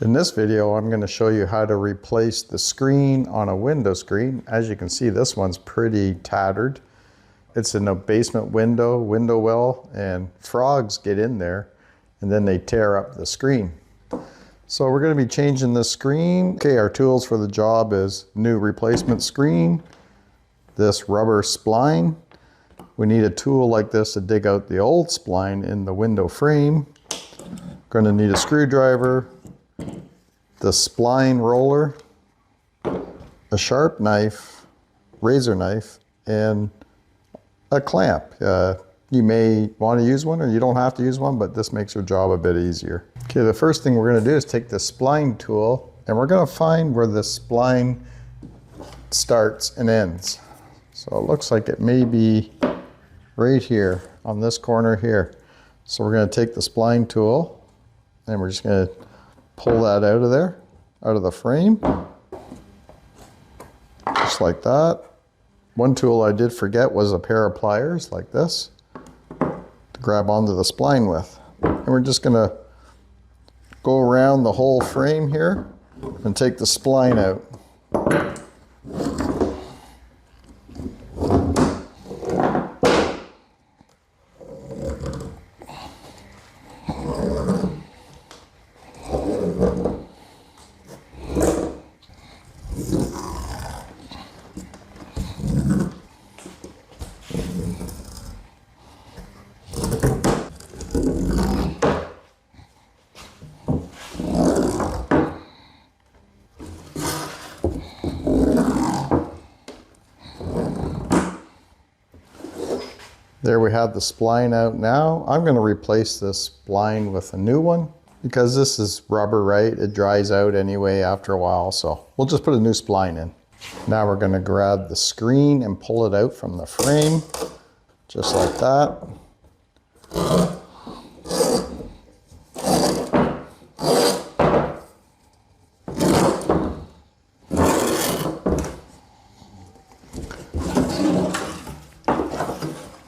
In this video, I'm going to show you how to replace the screen on a window screen. As you can see, this one's pretty tattered. It's in a basement window well, and frogs get in there and then they tear up the screen. So we're going to be changing the screen. Okay, our tools for the job is new replacement screen, this rubber spline. We need a tool like this to dig out the old spline in the window frame. Going to need a screwdriver, the spline roller, a sharp knife, razor knife, and a clamp. You may want to use one or you don't have to use one, but this makes your job a bit easier. Okay, the first thing we're going to do is take the spline tool and we're going to find where the spline starts and ends. So it looks like it may be right here on this corner here. So we're going to take the spline tool and we're just going to pull that out of there, out of the frame, just like that. One tool I did forget was a pair of pliers like this to grab onto the spline with. And we're just going to go around the whole frame here and take the spline out. There we have the spline out now. I'm going to replace this spline with a new one because this is rubber, right? It dries out anyway after a while, so we'll just put a new spline in. Now we're going to grab the screen and pull it out from the frame, just like that.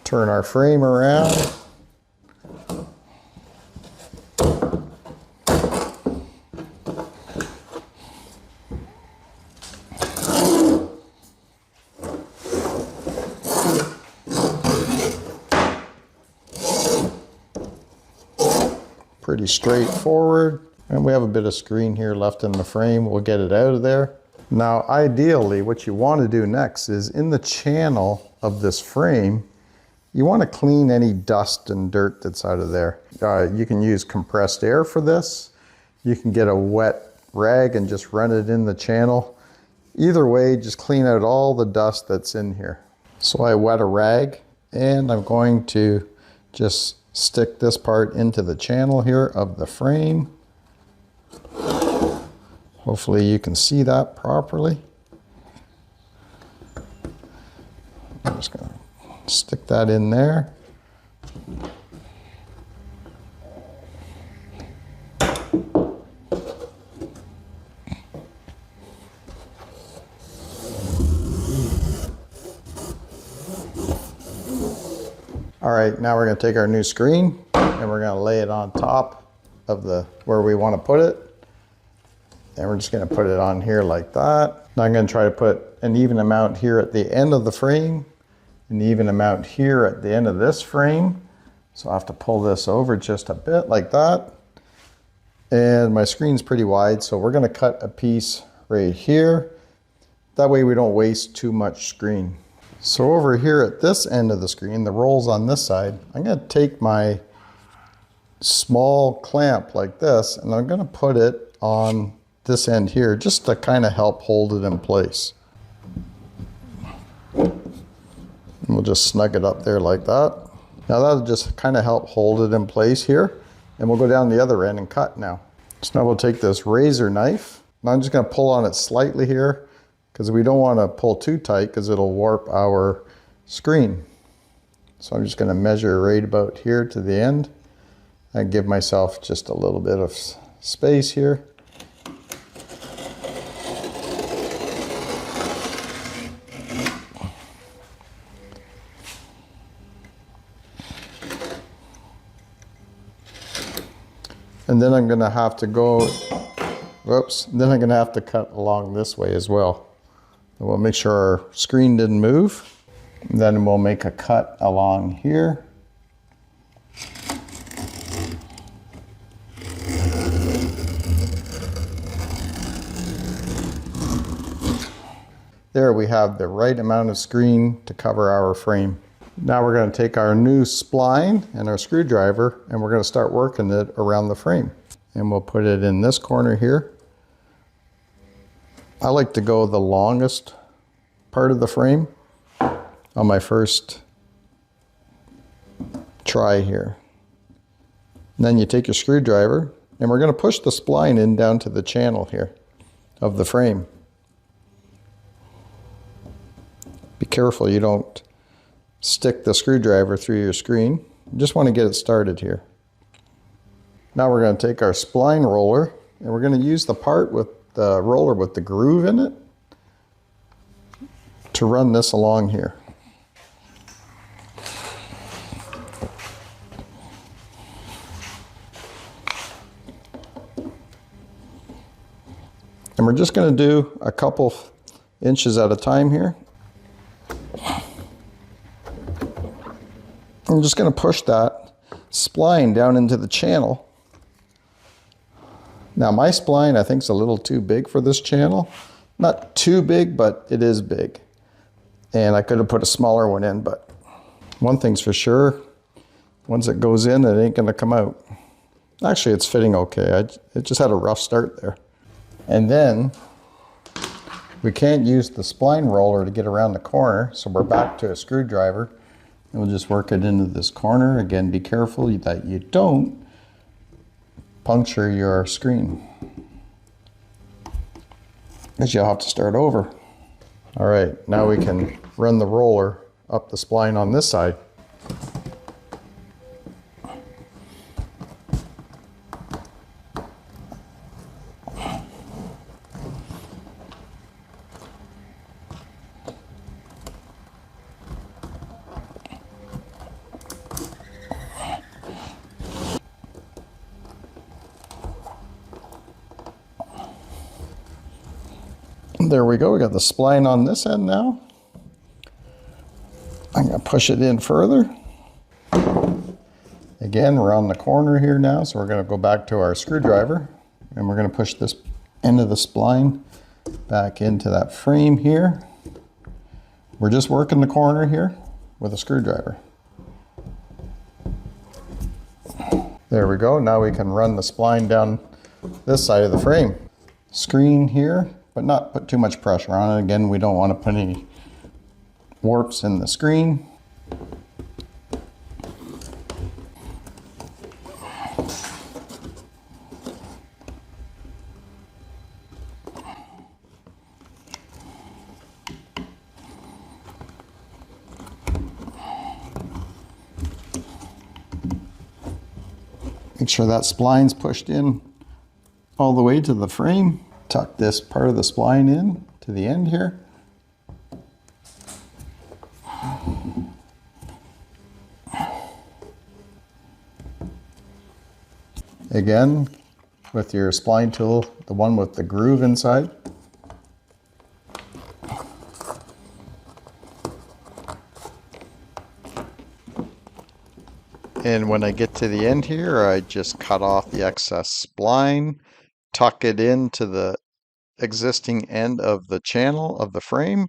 Turn our frame around. Pretty straightforward. And we have a bit of screen here left in the frame. We'll get it out of there. Now, ideally, what you want to do next is in the channel of this frame, you want to clean any dust and dirt that's out of there. You can use compressed air for this. You can get a wet rag and just run it in the channel. Either way, just clean out all the dust that's in here. So I wet a rag and I'm going to just stick this part into the channel here of the frame. Hopefully you can see that properly. I'm just going to stick that in there. All right, now we're going to take our new screen and we're going to lay it on top of where we want to put it. And we're just going to put it on here like that. Now I'm going to try to put an even amount here at the end of the frame, an even amount here at the end of this frame. So I have to pull this over just a bit like that. And my screen's pretty wide, so we're going to cut a piece right here. That way we don't waste too much screen. So over here at this end of the screen, the roll's on this side, I'm going to take my small clamp like this and I'm going to put it on this end here just to kind of help hold it in place. And we'll just snug it up there like that. Now that'll just kind of help hold it in place here. And we'll go down the other end and cut now. So now we'll take this razor knife. And I'm just going to pull on it slightly here because we don't want to pull too tight because it'll warp our screen. So I'm just going to measure right about here to the end. And give myself just a little bit of space here. And then I'm going to have to go Whoops, then I'm gonna have to cut along this way as well. We'll make sure our screen didn't move. And then we'll make a cut along here. There we have the right amount of screen to cover our frame. Now we're going to take our new spline and our screwdriver and we're going to start working it around the frame. And we'll put it in this corner here. I like to go the longest part of the frame on my first try here. And then you take your screwdriver and we're going to push the spline in down to the channel here of the frame. Be careful you don't stick the screwdriver through your screen. You just want to get it started here. Now we're going to take our spline roller and we're going to use the part with the roller with the groove in it to run this along here. And we're just going to do a couple inches at a time here. I'm just going to push that spline down into the channel. Now my spline I think is a little too big for this channel. Not too big, but it is big. And I could have put a smaller one in, but one thing's for sure, once it goes in, it ain't going to come out. Actually, it's fitting okay. It just had a rough start there. And then we can't use the spline roller to get around the corner, so we're back to a screwdriver. And we'll just work it into this corner. Again, be careful that you don't puncture your screen, because you'll have to start over. All right, now we can run the roller up the spline on this side. There we go, we got the spline on this end now. I'm going to push it in further. Again, we're on the corner here now, so we're going to go back to our screwdriver and we're going to push this end of the spline back into that frame here. We're just working the corner here with a screwdriver. There we go, now we can run the spline down this side of the frame. Screen here, but not put too much pressure on it. Again, we don't want to put any warps in the screen. Make sure that spline's pushed in all the way to the frame. Tuck this part of the spline in to the end here. Again, with your spline tool, the one with the groove inside. And when I get to the end here, I just cut off the excess spline, tuck it into the existing end of the channel of the frame.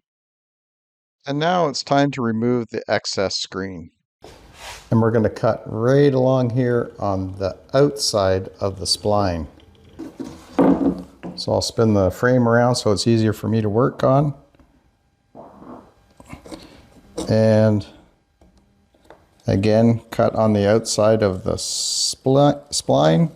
And now it's time to remove the excess screen. And we're going to cut right along here on the outside of the spline. So I'll spin the frame around so it's easier for me to work on. And again, cut on the outside of the spline.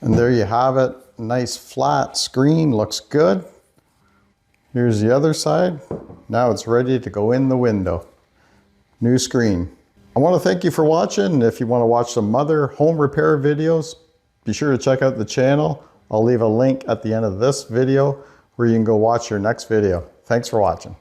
And there you have it. Nice flat screen, looks good. Here's the other side. Now it's ready to go in the window. New screen. I want to thank you for watching. If you want to watch some other home repair videos, be sure to check out the channel. I'll leave a link at the end of this video where you can go watch your next video. Thanks for watching.